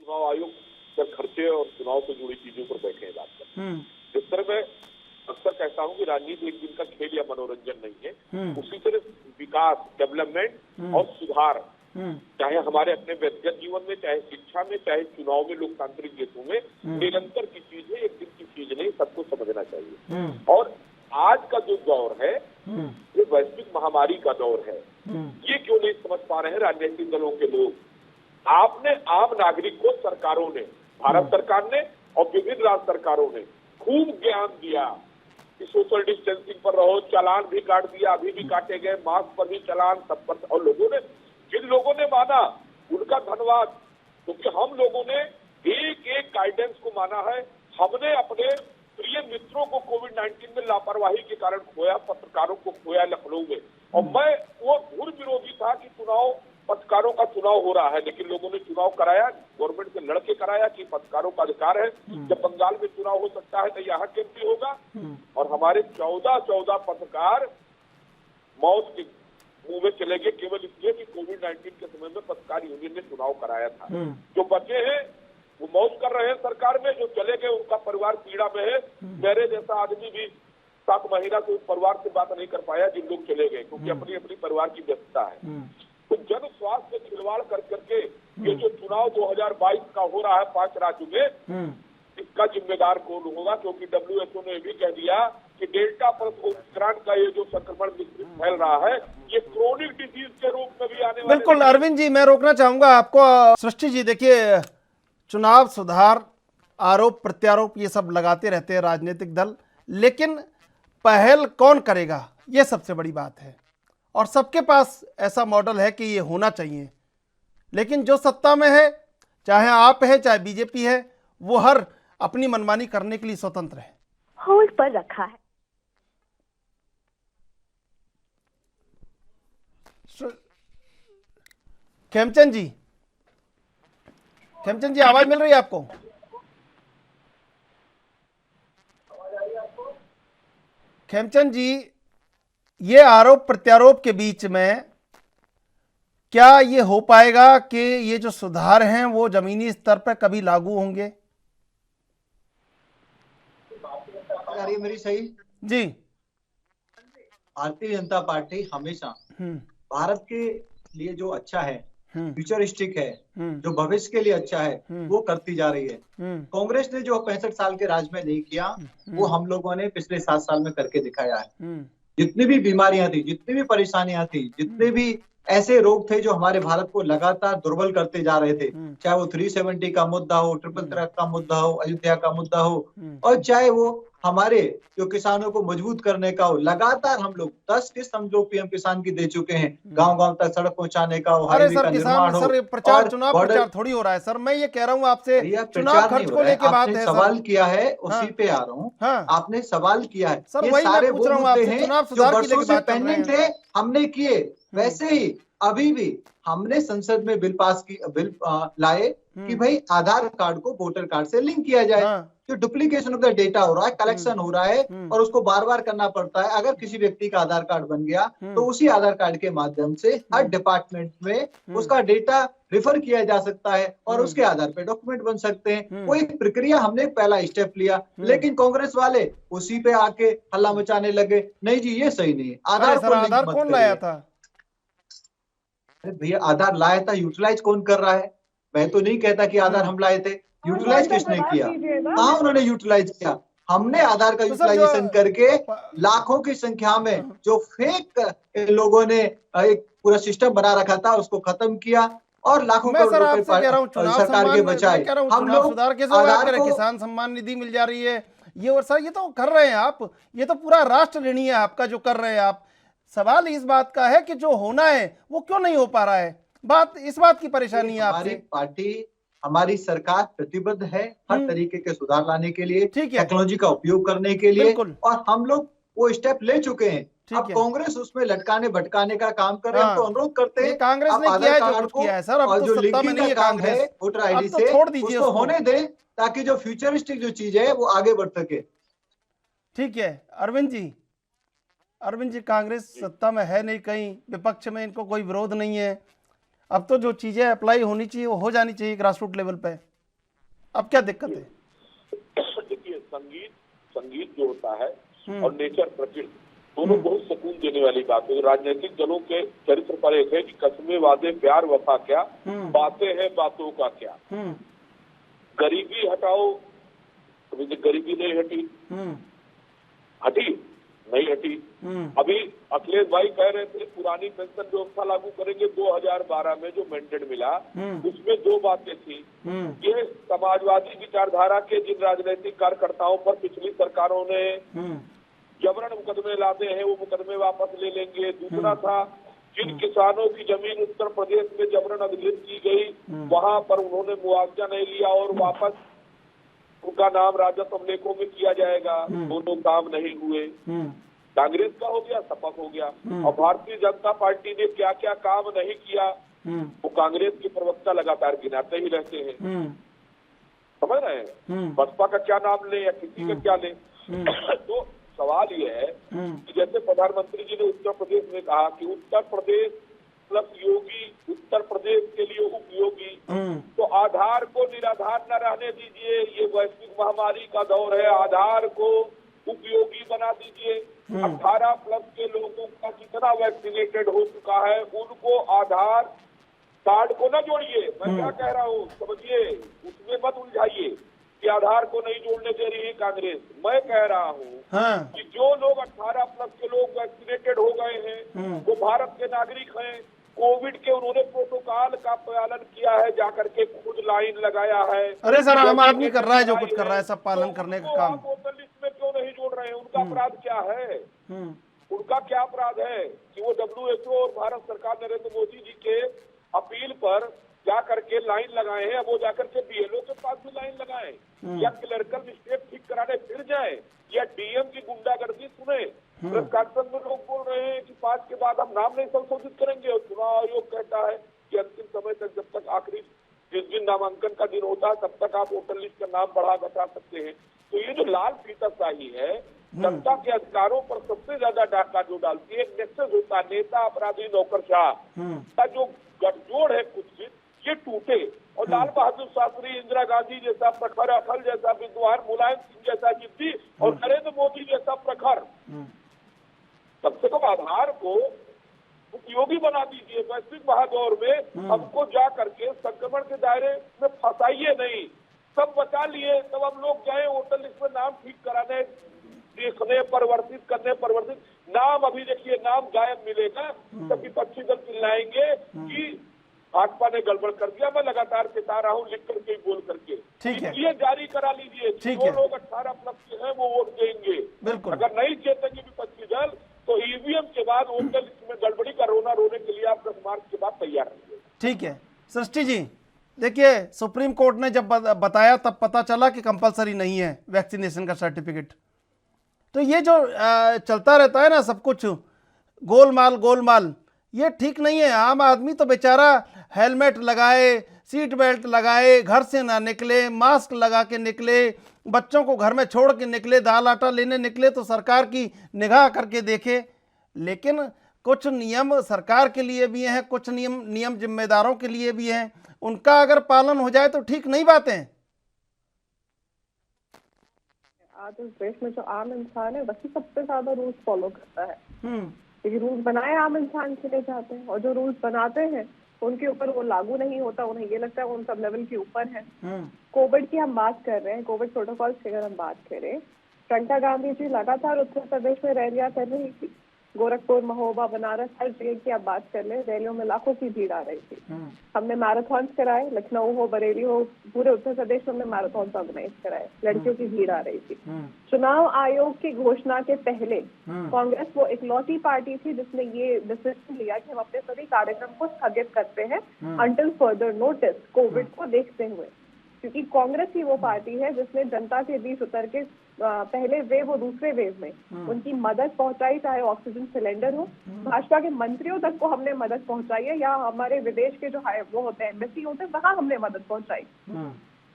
चुनाव आयोग पर खर्चे और चुनाव से जुड़ी चीजों पर बैठे हैं बात कर। जिस तरह मैं अक्सर कहता हूँ कि राजनीति एक दिन का खेल या मनोरंजन नहीं है, उसी तरह विकास, डेवलपमेंट और सुधार, चाहे हमारे अपने व्यक्तिगत जीवन में, चाहे शिक्षा में, चाहे चुनाव में, लोकतांत्रिक देशों में निरंतर की चीज है, एक दिन की चीज नहीं, सबको समझना चाहिए। और आज का जो दौर है ये वैश्विक महामारी का दौर है। ये क्यों नहीं समझ पा रहे हैं राजनीतिक दलों के लोग? आपने आम नागरिक को, सरकारों ने, भारत सरकार ने और विभिन्न राज्य सरकारों ने खूब ज्ञान दिया कि सोशल डिस्टेंसिंग पर रहो, चालान भी काट दिया, अभी भी काटे गए, मास्क पर भी चालान, सब पर। और लोगों ने, जिन लोगों ने माना उनका धन्यवाद, क्योंकि हम लोगों ने एक एक गाइडेंस को माना है। हमने अपने प्रिय मित्रों को कोविड-19 में लापरवाही के कारण खोया, पत्रकारों को खोया लखनऊ में। और मैं वो धुर विरोधी था कि चुनाव, पत्रकारों का चुनाव हो रहा है, लेकिन लोगों ने चुनाव कराया, गवर्नमेंट से लड़के कराया कि पत्रकारों का अधिकार है। जब बंगाल में चुनाव हो सकता है तो यहाँ क्यों नहीं होगा? और हमारे 14 पत्रकार मौत के मुंह में चले गए केवल इसलिए कि कोविड-19 के समय में पत्रकार यूनियन ने चुनाव कराया था। जो बचे हैं वो मौज कर रहे हैं सरकार में, जो चले गए उनका परिवार पीड़ा में है। मेरे जैसा आदमी भी 7 महीना से उस परिवार से बात नहीं कर पाया जिन लोग चले गए, क्योंकि अपनी अपनी परिवार की व्यस्तता है। तो जन स्वास्थ्य से खिलवाड़ कर करके ये जो चुनाव 2022 का हो रहा है 5 राज्यों में, इसका जिम्मेदार कौन होगा? क्योंकि WHO ने भी कह दिया कि डेल्टा प्लस ओमिक्रॉन का ये जो संक्रमण विस्तृत फैल रहा है, ये क्रोनिक डिजीज के रूप में भी आने वाले। बिल्कुल अरविंद जी, मैं रोकना चाहूंगा आपको। सृष्टि जी, देखिए, चुनाव सुधार, आरोप प्रत्यारोप ये सब लगाते रहते हैं राजनीतिक दल, लेकिन पहल कौन करेगा ये सबसे बड़ी बात है। और सबके पास ऐसा मॉडल है कि ये होना चाहिए, लेकिन जो सत्ता में है, चाहे आप है चाहे बीजेपी है, वो हर अपनी मनमानी करने के लिए स्वतंत्र है। होल्ड पर रखा है। खेमचंद जी, खेमचंद जी, आवाज मिल रही है आपको? खेमचंद जी, ये आरोप प्रत्यारोप के बीच में क्या ये हो पाएगा कि ये जो सुधार हैं वो जमीनी स्तर पर कभी लागू होंगे? ये मेरी सही जी। भारतीय जनता पार्टी हमेशा भारत के लिए जो अच्छा है फ्यूचरिस्टिक है, जो भविष्य के लिए अच्छा है, वो करती जा रही है। कांग्रेस ने जो 65 साल के राज में नहीं किया, वो हम लोगों ने पिछले 7 साल में करके दिखाया है। जितनी भी बीमारियां थी, जितनी भी परेशानियां थी, जितने भी ऐसे रोग थे जो हमारे भारत को लगातार दुर्बल करते जा रहे थे, चाहे वो 370 का मुद्दा हो, ट्रिपल तलाक का मुद्दा हो, अयोध्या का मुद्दा हो, और चाहे वो हमारे जो किसानों को मजबूत करने का हो, लगातार हम लोग 10 किस्त हम लोग पीएम किसान की दे चुके हैं, गांव-गांव तक सड़क पहुंचाने का हो, अरे हाईवे सर का किसान निर्माण हो। सर प्रचार और चुनाव बॉर्डर प्रचार थोड़ी हो रहा है सर, मैं ये कह रहा हूँ आपसे भैया चुनाव प्रचार खर्च नहीं हो को रहा है। लेके बात आपने है सवाल सर। किया है, उसी हाँ, पे आ रहा हूँ। हाँ, आपने सवाल किया है, सर ये वही मैं सारे पूछ वो रहा हूँ मुद्दे आपसे, हैं चुनाव जो सुधार की वर्षों लेके से बात कर रहे पेंडिंग हैं। थे, हमने किए। वैसे ही अभी भी हमने संसद में बिल लाए कि भाई आधार कार्ड को वोटर कार्ड से लिंक किया जाए। हाँ, जो डुप्लीकेशन ऑफ द डेटा हो रहा है, कलेक्शन हो रहा है, और उसको बार बार करना पड़ता है। अगर किसी व्यक्ति का आधार कार्ड बन गया तो उसी आधार कार्ड के माध्यम से हर डिपार्टमेंट में उसका डेटा रिफर किया जा सकता है और उसके आधार पे डॉक्यूमेंट बन सकते हैं। वो एक प्रक्रिया, हमने पहला स्टेप लिया, लेकिन कांग्रेस वाले उसी पे आके हल्ला मचाने लगे। नहीं जी, ये सही नहीं है, अरे आधार सर को लिंक आधार मत कौन लाया करिए। था? अरे भैया आधार लाया था, यूटिलाइज कौन कर रहा है? मैं तो नहीं कहता कि आधार हम लाए थे, यूटिलाइज किसने किया? कहाँ उन्होंने यूटिलाइज किया? हमने आधार का तो सर जो यूटिलाइजेशन करके लाखों की संख्या में जो फेक लोगों ने एक पूरा सिस्टम बना रखा था, उसको खत्म किया और लाखों मैं करोड़ सर आपसे कह रहा हूँ रुपए चुनाव सरकार के सम्मान, मैं बचाए। कह रहा हूँ हम चुनाव लोग सुधार कैसे होगा? आधार को किसान सम्मान निधि मिल जा रही है, ये और सर ये तो कर रहे हैं आप, ये तो पूरा राष्ट्र ऋणी है आपका जो कर रहे हैं आप। सवाल इस बात का है कि जो होना है वो क्यों नहीं हो पा रहा है, बात इस बात की परेशानी है हमारी आपसे। पार्टी, हमारी सरकार प्रतिबद्ध है हर तरीके के सुधार लाने के लिए, ठीक है, टेक्नोलॉजी का उपयोग करने के लिए, बिल्कुल, और हम लोग वो स्टेप ले चुके हैं। ठीक अब है। कांग्रेस उसमें लटकाने भटकाने का काम करे, हम तो हाँ, अनुरोध करते ये हैं कांग्रेस आप ने किया आधार है जो कार्ड कुछ को किया है सर, अब और तो जो सत्ता में लिंकिंग नहीं का है काम है कांग्रेस, वोटर आईडी अब तो से, छोड़ दीजिए उसको उसको। होने दें ताकि जो फ्यूचरिस्टिक जो चीज है वो आगे बढ़ सके। ठीक है अरविंद जी कांग्रेस सत्ता में है नहीं, कहीं विपक्ष में, इनको कोई विरोध नहीं है, अब तो जो चीजें अप्लाई होनी चाहिए वो हो जानी चाहिए ग्रास रूट लेवल पे, अब क्या दिक्कत है? देखिए संगीत जो होता है और नेचर प्रकृति दोनों बहुत सुकून देने वाली बात है। राजनीतिक दलों के चरित्र पर एक है कि कसमें वादे प्यार वफा क्या, बातें हैं बातों का क्या। गरीबी हटाओ, गरीबी नहीं हटी, हटी नहीं हटी। अभी अखिलेश भाई कह रहे थे पुरानी पेंशन व्यवस्था लागू करेंगे, 2012 में जो मैंडेट मिला उसमें 2 बातें थी। ये समाजवादी विचारधारा के जिन राजनीतिक कार्यकर्ताओं पर पिछली सरकारों ने जबरन मुकदमे लाते हैं वो मुकदमे वापस ले लेंगे। दूसरा था जिन किसानों की जमीन उत्तर प्रदेश में जबरन अधिग्रहित की गई, वहां पर उन्होंने मुआवजा नहीं लिया और वापस उनका नाम राजस्व लेखों में किया जाएगा। दोनों काम नहीं हुए, कांग्रेस का हो गया, सपा हो गया। और भारतीय जनता पार्टी ने क्या क्या काम नहीं किया वो कांग्रेस के प्रवक्ता लगातार गिनाते ही रहते हैं। समझ रहे हैं? बसपा का क्या नाम ले या किसी का क्या ले। तो सवाल ये है कि जैसे प्रधानमंत्री जी ने उत्तर प्रदेश में कहा कि उत्तर प्रदेश प्लस योगी उत्तर प्रदेश के लिए उपयोगी, तो आधार को निराधार न रहने दीजिए, ये वैश्विक महामारी का दौर है, आधार को उपयोगी बना दीजिए। 18 प्लस के लोगों का जितना वैक्सीनेटेड हो चुका है उनको आधार कार्ड को न जोड़िए। मैं क्या कह रहा हूँ समझिए, उसमें मत उलझाइए कि आधार को नहीं जोड़ने दे रही है कांग्रेस। मैं कह रहा हूँ कि जो लोग 18 प्लस के लोग वैक्सीनेटेड हो गए हैं वो भारत के नागरिक हैं। कोविड के उन्होंने प्रोटोकॉल का पालन किया है, जाकर के खुद लाइन लगाया है। अरे सर आम आदमी कर रहा है जो कुछ कर रहा है, सब पालन करने का काम। वोटर लिस्ट में क्यों नहीं जोड़ रहे हैं? उनका अपराध क्या है? उनका क्या अपराध है कि वो WHO और भारत सरकार नरेंद्र मोदी जी के अपील पर जा करके लाइन लगाए हैं? अब वो जाकर के BLO के पास भी लाइन लगाए या क्लर्कल मिस्टेक ठीक कराने फिर जाए या DM की गुंडागर्दी सुने। प्रेस कॉन्फ्रेंस में लोग बोल रहे हैं कि 5 के बाद हम नाम नहीं संशोधित करेंगे, और चुनाव आयोग कहता है कि अंतिम समय तक जब तक आखिरी जिस दिन नामांकन का दिन होता है तब तक आप वोटर लिस्ट का नाम बढ़ा घटा सकते हैं। तो ये जो लाल फीताशाही है जनता के अधिकारों पर सबसे ज्यादा डाका जो डालती है, नेक्सस होता है नेता अपराधी नौकरशाह का जो गठजोड़ है कुछ ये टूटे, और लाल बहादुर शास्त्री, इंदिरा गांधी जैसा प्रखर, अटल जैसा विद्वान, मुलायम सिंह जैसा जिद्दी और नरेंद्र मोदी जैसा प्रखर, कम से कम आधार को उपयोगी बना दीजिए। वैश्विक महादौर में हमको हम लोग गए वोटर लिस्ट में नाम ठीक कराने, देखने, परिवर्तित नाम, अभी देखिए नाम गायब मिलेगा, तब विपक्षी दल चिल्लाएंगे कि भाजपा ने गड़बड़ कर दिया। मैं लगातार चेता रहा हूँ, लिख करके बोल करके, ठीक है, इसलिए जारी करा लीजिए। जो लोग 18 प्लस के हैं वो वोट देंगे। बिल्कुल। अगर नहीं चेतेंगे विपक्षी दल तो ईवीएम के बाद वोटर लिस्ट में गड़बड़ी का रोना रोने के लिए आप 10 मार्च के बाद तैयार रहिए। ठीक है सृष्टि जी, देखिए सुप्रीम कोर्ट ने जब बताया तब पता चला कि कंपलसरी नहीं है वैक्सीनेशन का सर्टिफिकेट। तो ये जो चलता रहता है ना सब कुछ गोलमाल, ये ठीक नहीं है। आम आदमी तो बेचारा हेलमेट लगाए, सीट बेल्ट लगाए, घर से ना निकले, मास्क लगा के निकले, बच्चों को घर में छोड़ के निकले, दाल आटा लेने निकले तो सरकार की निगाह करके देखे। लेकिन कुछ नियम सरकार के लिए भी हैं, कुछ नियम जिम्मेदारों के लिए भी हैं, उनका अगर पालन हो जाए तो ठीक नहीं बातें। आज इस देश में जो आम इंसान है वही सबसे ज्यादा रूल्स फॉलो करता है, क्योंकि रूल्स बनाए आम इंसान के लिए जाते हैं, और जो रूल्स बनाते हैं उनके ऊपर वो लागू नहीं होता, उन्हें ये लगता है उन सब लेवल के ऊपर है। कोविड की हम बात कर रहे हैं, कोविड प्रोटोकॉल की अगर हम बात करें, प्रियंका गांधी जी लगातार उत्तर प्रदेश में रैलियां कर रही थी, गोरखपुर, महोबा, बनारस, हर जगह की आप बात कर लें, रैलियों में लाखों की भीड़ आ रही थी। हमने मैराथन कराए, लखनऊ हो, बरेली हो, पूरे उत्तर प्रदेश में हमने मैराथन ऑर्गेनाइज कराए, लड़कियों की भीड़ आ रही थी। चुनाव आयोग की घोषणा के पहले कांग्रेस वो इकलौती पार्टी थी जिसने ये डिसीजन लिया कि हम अपने सभी कार्यक्रम को स्थगित करते हैं अंटिल फर्दर नोटिस, कोविड को देखते हुए, क्योंकि कांग्रेस ही वो पार्टी है जिसने जनता के बीच उतर के पहले वेव और दूसरे वेव में उनकी मदद पहुंचाई, चाहे ऑक्सीजन सिलेंडर हो। भाजपा के मंत्रियों तक को हमने मदद पहुंचाई है, या हमारे विदेश के जो वो होते हैं एम्बेसी होते हैं वहां हमने मदद पहुंचाई।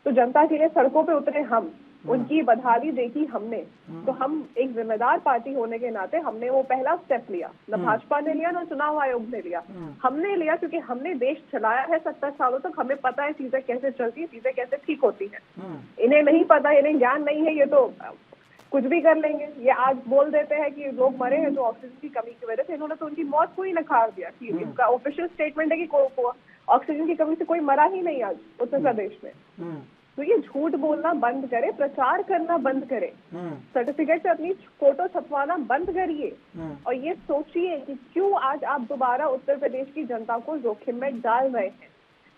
तो जनता के लिए सड़कों पे उतरे हम, उनकी बदहाली देखी हमने। तो हम एक जिम्मेदार पार्टी होने के नाते हमने वो पहला स्टेप लिया, न भाजपा ने लिया, न चुनाव आयोग ने लिया, हमने लिया, क्योंकि हमने देश चलाया है 70 सालों तक, हमें पता है चीजें कैसे चलती है, चीजें कैसे ठीक होती हैं। इन्हें नहीं पता, इन्हें ज्ञान नहीं है, ये तो कुछ भी कर लेंगे। ये आज बोल देते हैं कि लोग मरे हैं जो ऑक्सीजन की कमी की वजह से, इन्होंने तो उनकी मौत को ही नकार दिया कि इनका ऑफिशियल स्टेटमेंट है कि ऑक्सीजन की कमी से कोई मरा ही नहीं आज उत्तर प्रदेश में। तो ये झूठ बोलना बंद करे, प्रचार करना बंद करे, सर्टिफिकेट से अपनी फोटो छपवाना बंद करिए, और ये सोचिए कि क्यों आज आप दोबारा उत्तर प्रदेश की जनता को जोखिम में डाल रहे हैं।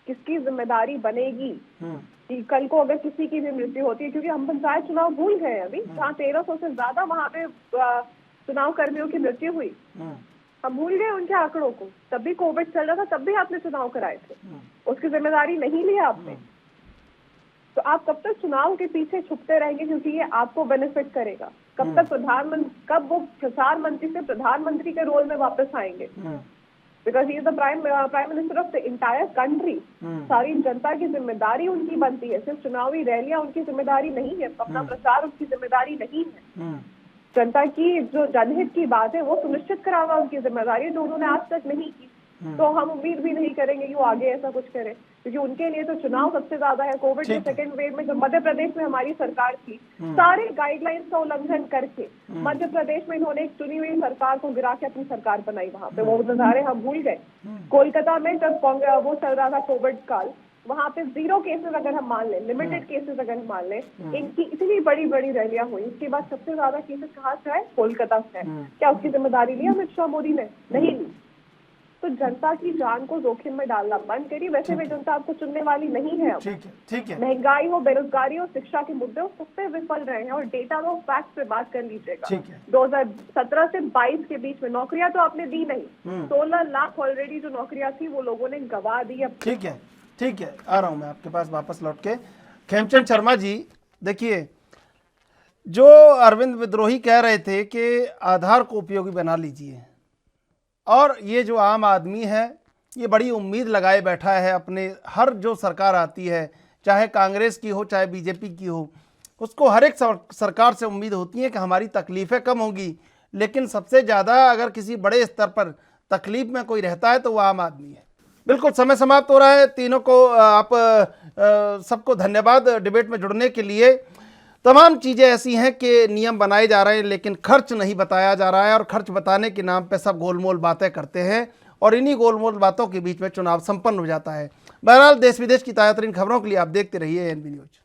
किसकी जिम्मेदारी बनेगी कि कल को अगर किसी की भी मृत्यु होती है, क्योंकि हम पंचायत चुनाव भूल गए अभी, जहाँ 1300 से ज्यादा वहाँ पे चुनाव कर्मियों की मृत्यु हुई, हम भूल गए उनके आंकड़ों को। तब भी कोविड चल रहा था, तब भी आपने चुनाव कराए थे, उसकी जिम्मेदारी नहीं लिया आपने। तो आप कब तक चुनाव के पीछे छुपते रहेंगे, क्योंकि ये आपको बेनिफिट करेगा। कब तक कब वो प्रचार मंत्री से प्रधानमंत्री के रोल में वापस आएंगे, because he is the prime minister of the entire country. सारी जनता की जिम्मेदारी उनकी बनती है, सिर्फ चुनावी रैलियां उनकी जिम्मेदारी नहीं है, अपना प्रचार उनकी जिम्मेदारी नहीं है। जनता की जो जनहित की बात है वो सुनिश्चित कराना उनकी जिम्मेदारी है, जो उन्होंने आज तक नहीं की। तो हम उम्मीद भी नहीं करेंगे कि वो आगे ऐसा कुछ करे, क्योंकि उनके लिए तो चुनाव सबसे ज्यादा है। कोविड के सेकेंड वेव में जो मध्य प्रदेश में हमारी सरकार थी, सारे गाइडलाइंस का उल्लंघन करके मध्य प्रदेश में इन्होंने एक चुनी हुई सरकार को गिरा के अपनी सरकार बनाई। वहां पे वो नजारे हम भूल गए। कोलकाता में जब वो चल रहा था कोविड काल, वहां पे 0 केसेस अगर हम मान लें, लिमिटेड केसेस अगर हम मान लें, इनकी इतनी बड़ी बड़ी रैलियां हुई, उसके बाद सबसे ज्यादा केसेस कहाँ से आए? कोलकाता से। क्या उसकी जिम्मेदारी ली अमित शाह मोदी ने? नहीं ली। तो जनता की जान को जोखिम में डालना बंद करिए। वैसे भी जनता आपको चुनने वाली नहीं है अब। ठीक है। महंगाई हो, बेरोजगारी हो, शिक्षा के मुद्दे हो, सब पे विफल रहे हैं, और डेटा और फैक्ट पे बात कर लीजिएगा। 2017 से 22 के बीच में नौकरियां तो आपने दी नहीं, 16 लाख ऑलरेडी जो नौकरियां थी वो लोगों ने गंवा दी। अब ठीक है, आ रहा हूं मैं आपके पास वापस लौट के। खेमचंद शर्मा जी, देखिए जो अरविंद विद्रोही कह रहे थे कि आधार को उपयोगी बना लीजिए, और ये जो आम आदमी है ये बड़ी उम्मीद लगाए बैठा है अपने, हर जो सरकार आती है, चाहे कांग्रेस की हो चाहे बीजेपी की हो, उसको हर एक सरकार से उम्मीद होती है कि हमारी तकलीफ़ें कम होंगी। लेकिन सबसे ज़्यादा अगर किसी बड़े स्तर पर तकलीफ़ में कोई रहता है तो वो आम आदमी है। बिल्कुल, समय समाप्त हो रहा है। तीनों को आप सबको धन्यवाद डिबेट में जुड़ने के लिए। तमाम चीज़ें ऐसी हैं कि नियम बनाए जा रहे हैं लेकिन खर्च नहीं बताया जा रहा है, और खर्च बताने के नाम पे सब गोलमोल बातें करते हैं, और इन्हीं गोलमोल बातों के बीच में चुनाव संपन्न हो जाता है। बहरहाल, देश विदेश की ताज़ा तरीन खबरों के लिए आप देखते रहिए एएनबी न्यूज़।